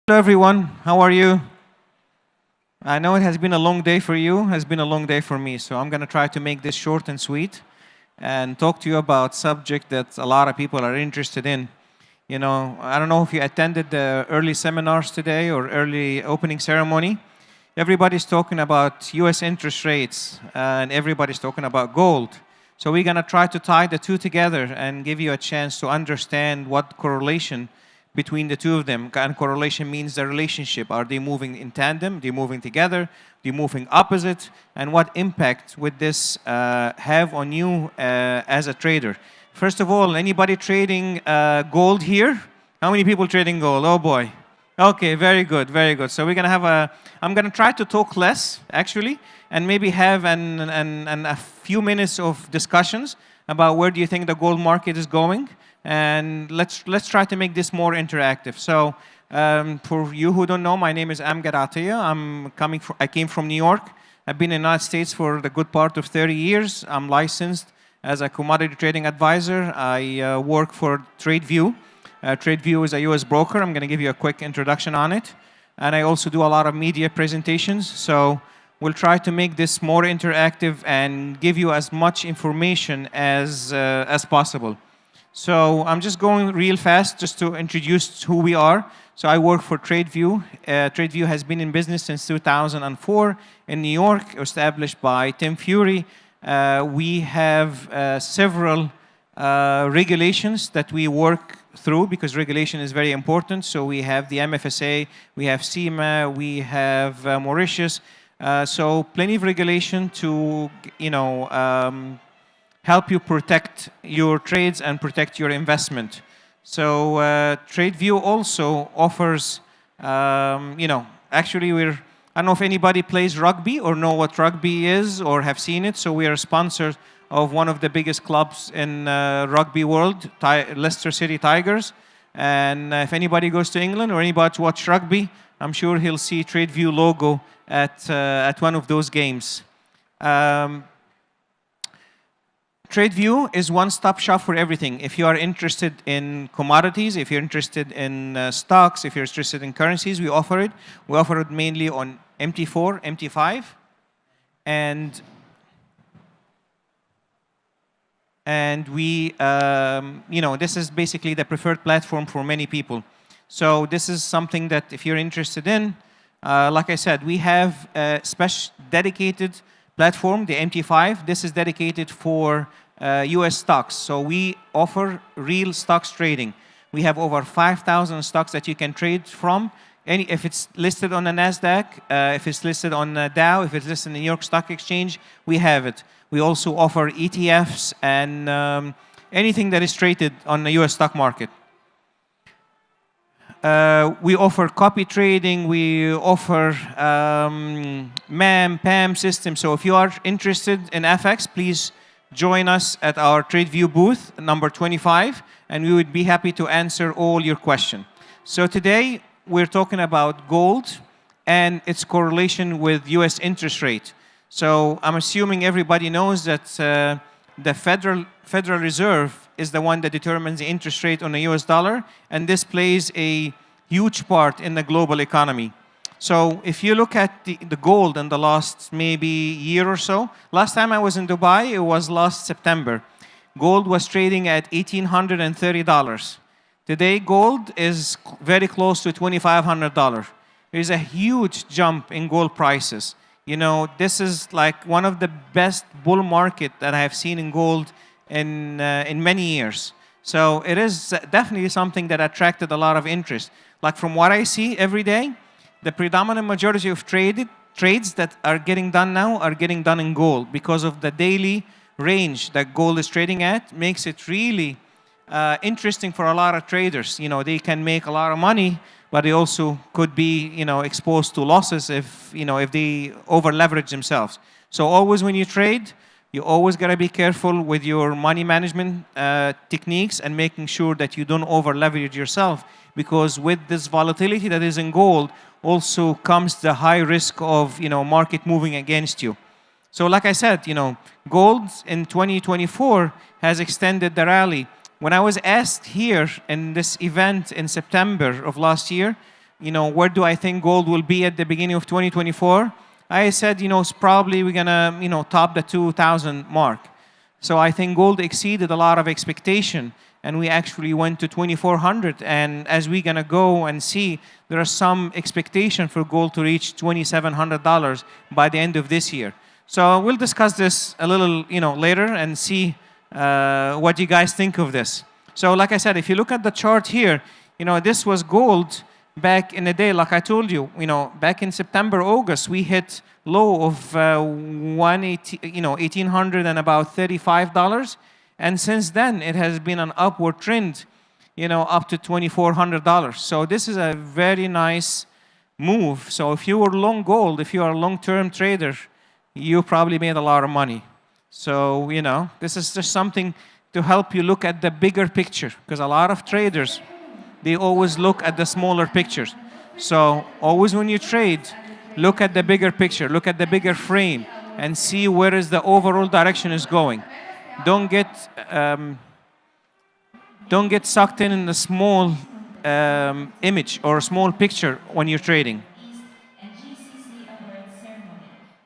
Hello everyone, how are you? I know it has been a long day for you, it has been a long day for me, so I'm going to try to make this short and sweet and talk to you about subject that a lot of people are interested in. You know, I don't know if you attended the early seminars today or early opening ceremony. Everybody's talking about US interest rates and everybody's talking about gold. So we're going to try to tie the two together and give you a chance to understand what correlation between the two of them. And correlation means the relationship. Are they moving in tandem? Are they moving together? Are they moving opposite? And what impact would this have on you as a trader? First of all, anybody trading gold here? How many people trading gold? Oh boy. Okay, very good, very good. So we're gonna have I'm gonna try to talk less, actually, and maybe have a few minutes of discussions about where do you think the gold market is going. And let's try to make this more interactive. So for you who don't know, my name is Amgad Atiyah. I came from New York. I've been in the United States for the good part of 30 years. I'm licensed as a commodity trading advisor. I work for TradeView. TradeView is a US broker. I'm going to give you a quick introduction on it. And I also do a lot of media presentations. So we'll try to make this more interactive and give you as much information as possible. So I'm just going real fast just to introduce who we are. So I work for TradeView. TradeView has been in business since 2004 in New York, established by Tim Fury. We have several regulations that we work through because regulation is very important. So we have the MFSA, we have SEMA, we have Mauritius. So plenty of regulation to, help you protect your trades and protect your investment. So TradeView also offers, actually I don't know if anybody plays rugby or know what rugby is or have seen it. So we are sponsors of one of the biggest clubs in rugby world, Leicester City Tigers. And if anybody goes to England or anybody to watch rugby, I'm sure he'll see TradeView logo at one of those games. TradeView is one-stop shop for everything. If you are interested in commodities, if you're interested in stocks, if you're interested in currencies, we offer it. We offer it mainly on MT4, MT5, and we, this is basically the preferred platform for many people. So this is something that if you're interested in, like I said, we have a special dedicated platform, the MT5. This is dedicated for US stocks. So we offer real stocks trading. We have over 5,000 stocks that you can trade from. If it's listed on the NASDAQ, if it's listed on Dow, if it's listed in the New York Stock Exchange, we have it. We also offer ETFs and anything that is traded on the US stock market. We offer copy trading, we offer MAM, PAM system. So if you are interested in FX, please join us at our TradeView booth, number 25, and we would be happy to answer all your questions. So today, we're talking about gold and its correlation with US interest rate. So I'm assuming everybody knows that the Federal Reserve is the one that determines the interest rate on the US dollar, and this plays a huge part in the global economy. So if you look at the gold in the last maybe year or so, last time I was in Dubai, it was last September. Gold was trading at $1,830. Today, gold is very close to $2,500. There's a huge jump in gold prices. You know, this is like one of the best bull market that I have seen in gold in many years. So it is definitely something that attracted a lot of interest. Like from what I see every day, the predominant majority of trades that are getting done now are getting done in gold because of the daily range that gold is trading at makes it really interesting for a lot of traders. You know, they can make a lot of money, but they also could be, exposed to losses if they over leverage themselves. So always when you trade, you always got to be careful with your money management techniques and making sure that you don't over leverage yourself, because with this volatility that is in gold also comes the high risk of market moving against you. So like I said, gold in 2024 has extended the rally. When I was asked here in this event in September of last year, where do I think gold will be at the beginning of 2024? I said, it's probably we're gonna, top the 2,000 mark. So I think gold exceeded a lot of expectation, and we actually went to 2,400. And as we're gonna go and see, there are some expectation for gold to reach $2,700 by the end of this year. So we'll discuss this a little, later and see what you guys think of this. So like I said, if you look at the chart here, this was gold back in the day. Like I told you, back in September, August, we hit low of 1,800 and about $35. And since then, it has been an upward trend, up to $2,400. So this is a very nice move. So if you were long gold, if you are a long-term trader, you probably made a lot of money. So, this is just something to help you look at the bigger picture, because a lot of traders, they always look at the smaller pictures. So always when you trade, look at the bigger picture, look at the bigger frame, and see where is the overall direction is going. Don't get sucked in the small image or small picture when you're trading.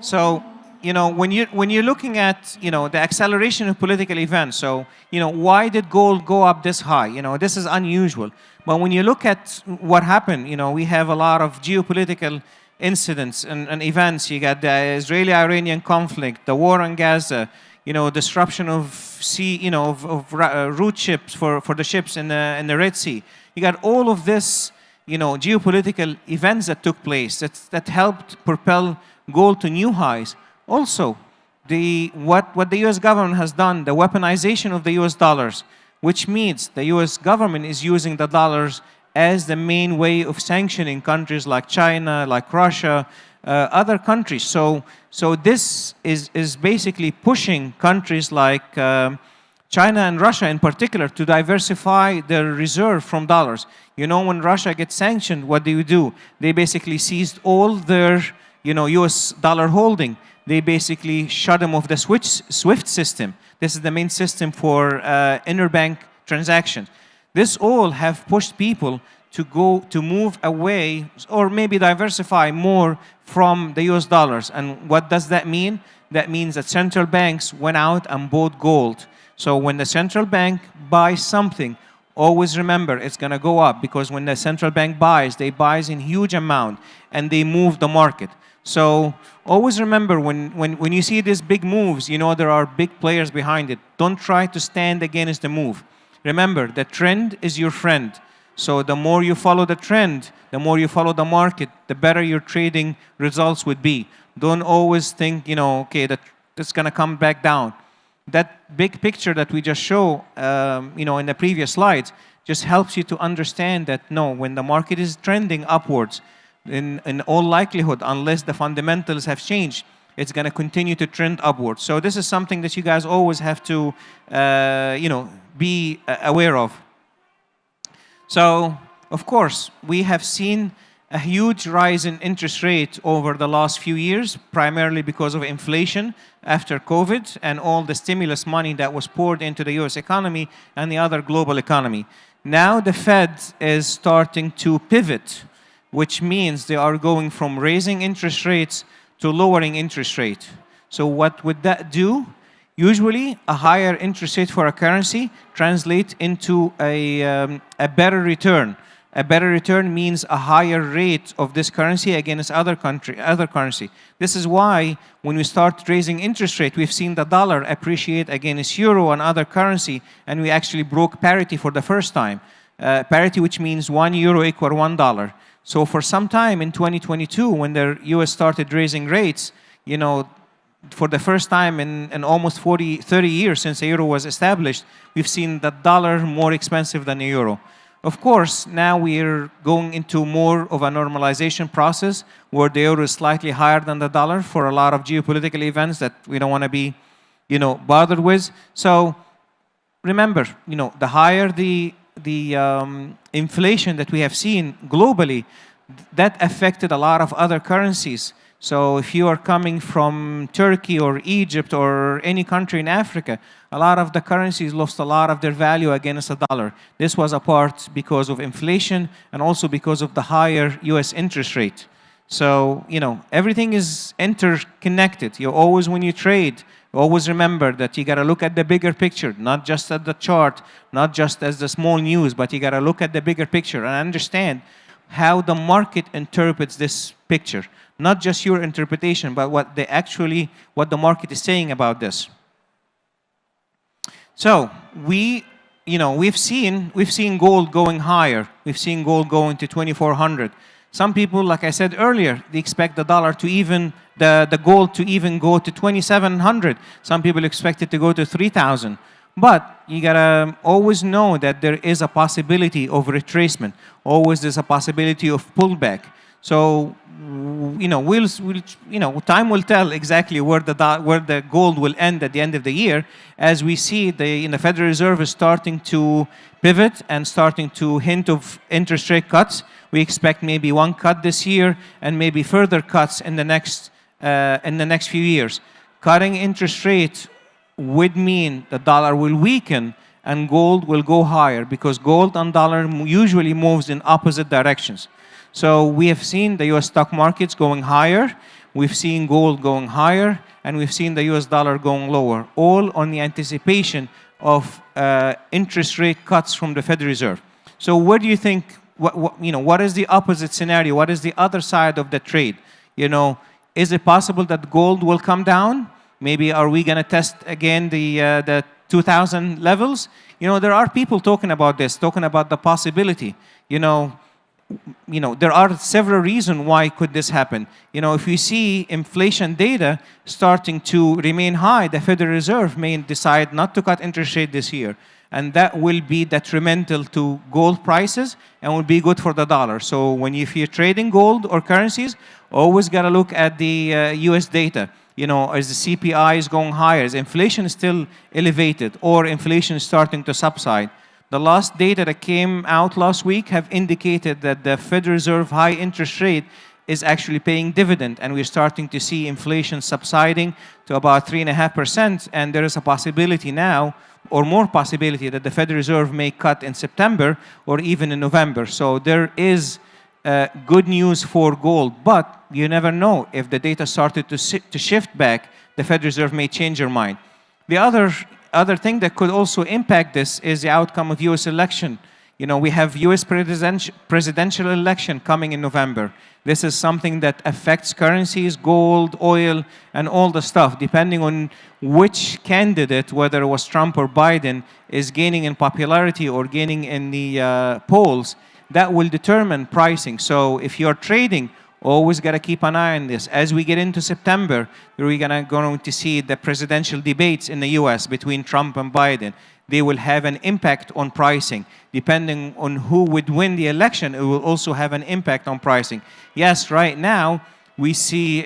So, when you're looking at, the acceleration of political events, so, why did gold go up this high? This is unusual. But when you look at what happened, we have a lot of geopolitical incidents and events. You got the Israeli-Iranian conflict, the war on Gaza, disruption of sea, of route ships for the ships in the Red Sea. You got all of this, geopolitical events that took place that helped propel gold to new highs. Also, what the U.S. government has done, the weaponization of the U.S. dollars, which means the U.S. government is using the dollars as the main way of sanctioning countries like China, like Russia, other countries. So this is basically pushing countries like China and Russia in particular to diversify their reserve from dollars. When Russia gets sanctioned, what do? They basically seized all their U.S. dollar holding. They basically shut them off the SWIFT system. This is the main system for interbank transactions. This all have pushed people to move away or maybe diversify more from the US dollars. And what does that mean? That means that central banks went out and bought gold. So when the central bank buys something, always remember it's going to go up, because when the central bank buys, they buy in huge amount and they move the market. So always remember when you see these big moves, there are big players behind it. Don't try to stand against the move. Remember, the trend is your friend. So the more you follow the trend, the more you follow the market, the better your trading results would be. Don't always think, okay, that's going to come back down. That big picture that we just show, in the previous slides, just helps you to understand that, no, when the market is trending upwards, in all likelihood, unless the fundamentals have changed, it's going to continue to trend upwards. So this is something that you guys always have to, be aware of. So, of course, we have seen a huge rise in interest rate over the last few years, primarily because of inflation after COVID and all the stimulus money that was poured into the US economy and the other global economy. Now the Fed is starting to pivot, which means they are going from raising interest rates to lowering interest rate. So what would that do? Usually, a higher interest rate for a currency translates into a better return. A better return means a higher rate of this currency against other currency. This is why when we start raising interest rate, we've seen the dollar appreciate against euro and other currency, and we actually broke parity for the first time. Parity, which means 1 euro equal $1. So for some time in 2022, when the US started raising rates, for the first time in almost 30 years since the euro was established, we've seen the dollar more expensive than the euro. Of course, now we're going into more of a normalization process where the euro is slightly higher than the dollar for a lot of geopolitical events that we don't want to be, bothered with. So remember, the higher the inflation that we have seen globally, that affected a lot of other currencies. So if you are coming from Turkey or Egypt or any country in Africa, a lot of the currencies lost a lot of their value against the dollar. This was a part because of inflation and also because of the higher US interest rate. So, everything is interconnected. You always, when you trade, always remember that you got to look at the bigger picture, not just at the chart, not just as the small news, but you got to look at the bigger picture and understand how the market interprets this picture. Not just your interpretation, but what the market is saying about this. So we've seen gold going higher. We've seen gold going to 2,400. Some people, like I said earlier, they expect the gold to even go to 2,700. Some people expect it to go to 3,000. But you gotta always know that there is a possibility of retracement. Always there's a possibility of pullback. So time will tell exactly where the gold will end at the end of the year. As we see, the Federal Reserve is starting to pivot and starting to hint of interest rate cuts. We expect maybe one cut this year and maybe further cuts in the next few years. Cutting interest rate would mean the dollar will weaken and gold will go higher, because gold and dollar usually moves in opposite directions. So we have seen the US stock markets going higher, we've seen gold going higher, and we've seen the US dollar going lower, all on the anticipation of interest rate cuts from the Federal Reserve. So where do you think, what is the opposite scenario? What is the other side of the trade? Is it possible that gold will come down? Maybe are we going to test again the 2,000 levels? There are people talking about this, talking about the possibility. There are several reasons why could this happen. If you see inflation data starting to remain high, the Federal Reserve may decide not to cut interest rate this year. And that will be detrimental to gold prices and will be good for the dollar. So if you're trading gold or currencies, always got to look at the US data. As the CPI is going higher, is inflation still elevated, or inflation is starting to subside? The last data that came out last week have indicated that the Federal Reserve high interest rate is actually paying dividend, and we're starting to see inflation subsiding to about 3.5%, and there is a possibility now, or more possibility, that the Federal Reserve may cut in September or even in November. So there is good news for gold, but you never know. If the data started to shift back, the Federal Reserve may change their mind. The other thing that could also impact this is the outcome of U.S. election. We have U.S. presidential election coming in November. This is something that affects currencies, gold, oil, and all the stuff, depending on which candidate, whether it was Trump or Biden, is gaining in popularity or gaining in the polls. That will determine pricing. So if you're trading, always got to keep an eye on this. As we get into September, we're going to see the presidential debates in the U.S. between Trump and Biden. They will have an impact on pricing. Depending on who would win the election, it will also have an impact on pricing. Yes, right now we see,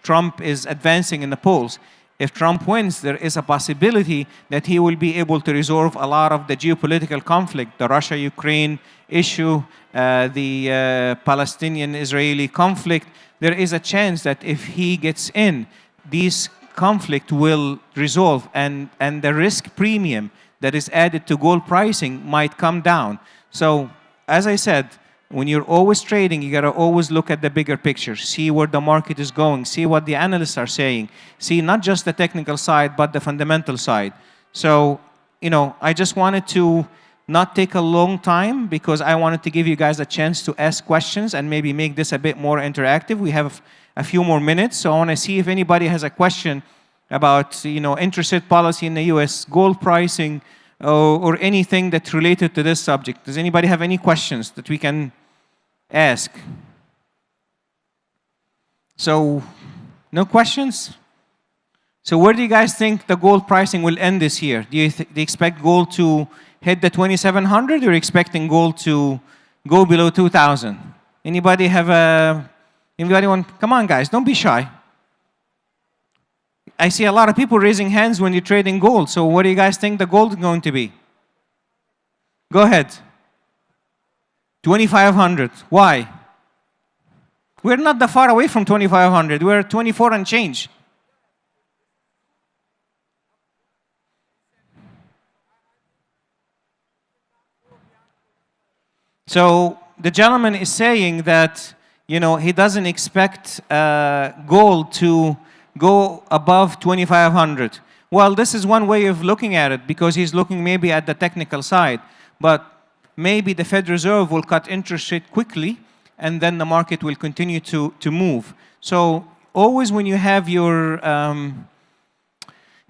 Trump is advancing in the polls. If Trump wins, there is a possibility that he will be able to resolve a lot of the geopolitical conflict, the Russia-Ukraine issue, the Palestinian-Israeli conflict. There is a chance that if he gets in, these conflict will resolve, and the risk premium that is added to gold pricing might come down. So, as I said, when you're always trading, you got to always look at the bigger picture, see where the market is going, see what the analysts are saying, see not just the technical side, but the fundamental side. So, I just wanted to not take a long time, because I wanted to give you guys a chance to ask questions and maybe make this a bit more interactive. We have a few more minutes, so I want to see if anybody has a question about, interest rate policy in the U.S., gold pricing, or anything that's related to this subject. Does anybody have any questions that we can ask? So, no questions? So where do you guys think the gold pricing will end this year? Do you expect gold to hit the 2,700, or are you expecting gold to go below 2,000? Anybody want? Come on, guys, don't be shy. I see a lot of people raising hands when you're trading gold. So what do you guys think the gold is going to be? Go ahead. 2,500. Why? We're not that far away from 2,500. We're 24 and change. So the gentleman is saying that, you know, he doesn't expect gold to go above 2,500. Well, this is one way of looking at it, because he's looking maybe at the technical side. But maybe the Fed Reserve will cut interest rate quickly, and then the market will continue to move. So always when you have your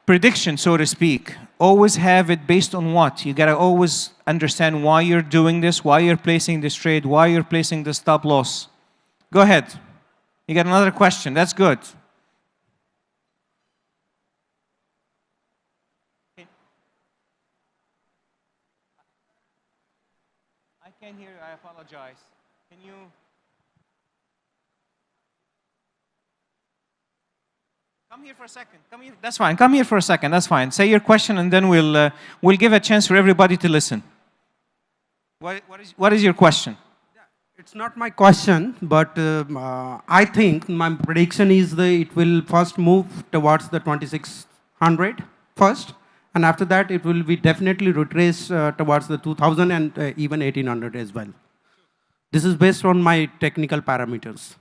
prediction, so to speak, always have it based on what? You gotta always understand why you're doing this, why you're placing this trade, why you're placing the stop loss. Go ahead. You got another question. That's good. I can't hear you. I apologize. Can you? Come here for a second. Come here. That's fine. Come here for a second. That's fine. Say your question, and then we'll give a chance for everybody to listen. What is your question? It's not my question, but I think my prediction is that it will first move towards the 2600 first, and after that it will be definitely retrace towards the 2000 and even 1800 as well. This is based on my technical parameters.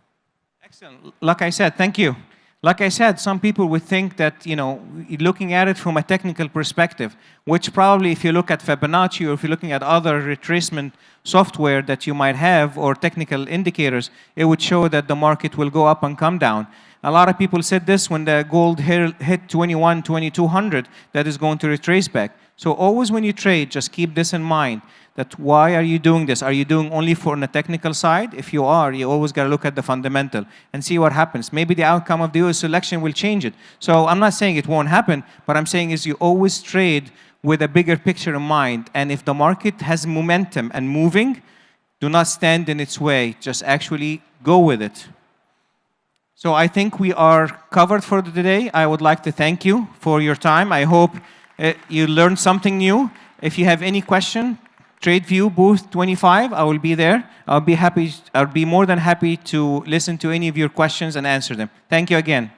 Excellent. Like I said, thank you. Like I said, some people would think that, you know, looking at it from a technical perspective, which probably if you look at Fibonacci or if you're looking at other retracement software that you might have or technical indicators, it would show that the market will go up and come down. A lot of people said this when the gold hit 21, 2200, that is going to retrace back. So always when you trade, just keep this in mind, that why are you doing this? Are you doing only for on the technical side? If you are, you always got to look at the fundamental and see what happens. Maybe the outcome of the US election will change it. So I'm not saying it won't happen, but I'm saying is you always trade with a bigger picture in mind. And if the market has momentum and moving, do not stand in its way. Just actually go with it. So I think we are covered for today. I would like to thank you for your time. I hope you learned something new. If you have any question, TradeView booth 25, I will be there. I'll be more than happy to listen to any of your questions and answer them. Thank you again.